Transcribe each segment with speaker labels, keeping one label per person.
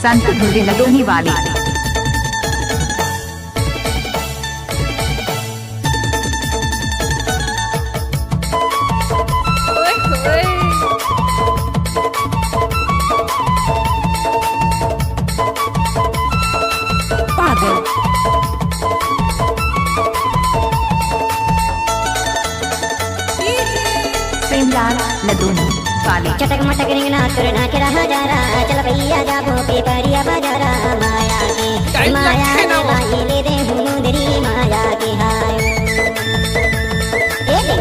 Speaker 1: संत धुरी लदोनी वाली पागल प्रेमलाल लदोनी वाली
Speaker 2: चटक मटक रिंगना करना के रहा जा रहा चल भैया जा भोपे परिया बाजारा माया के बाई ले दे मुंदरी माया के हाय ए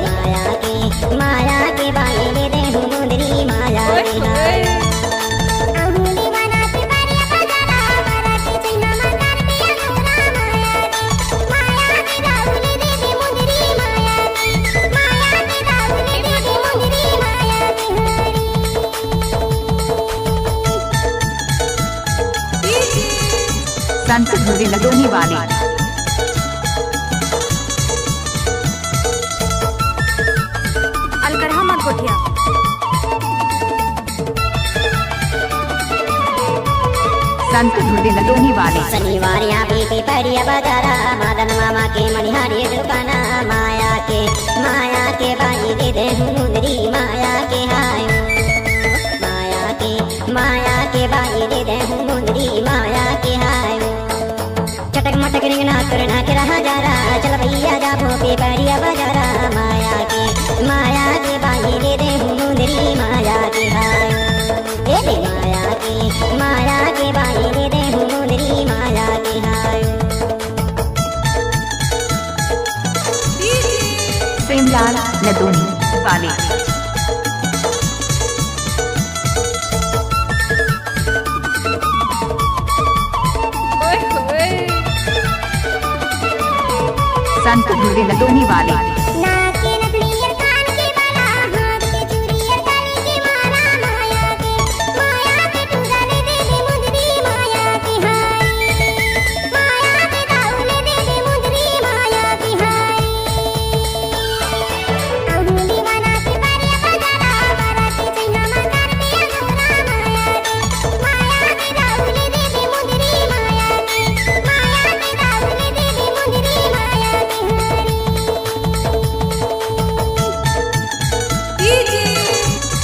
Speaker 2: माया के बाई ले दे मुंदरी माया के हाय
Speaker 1: संत धुरी लदोनी वाली
Speaker 3: अलगढ़ा मत गोठिया
Speaker 1: संत धुरी लदोनी वाली
Speaker 2: शनिवार यहाँ पे परिया बाजारा मदन मामा के मनिहारी दुकाना माया के बाई दे दे मुंदरी माया के हाय माया के बाई दे दे मुंदरी माया के हाय चटक मटक रिंगना करना के रहा जा रहा चल भैया जा भोपे परिया बाजारा माया के बाई दे दे मुंदरी माया के हाय माया के बाई दे दे मुंदरी माया के हाय
Speaker 1: प्रेमलाल लदोनी वाली संत धुरी लदोनी वाली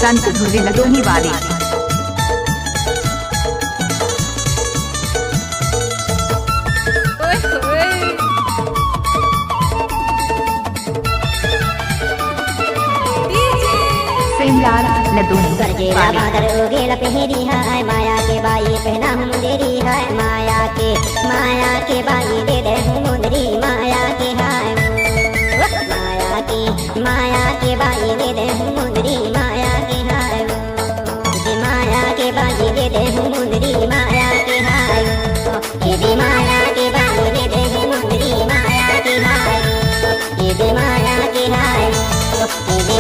Speaker 1: संत धुरी लदोनी वाली प्रेमलाल लदोनी
Speaker 2: गरजेला बादर ओगेला पहरी है माया के बाई पहना मुंदरी है माया के बाई दे दे मुंदरी माया के हाय माया के बाई दे दे मुंदरी माया के हाय माया के बाई दे दे मुंदरी माया के हाय माया के बाई दे दे मुंदरी माया के हाय माया के हाय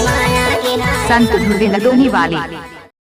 Speaker 2: माया के हाय
Speaker 1: संत धुरी लदोनी वाली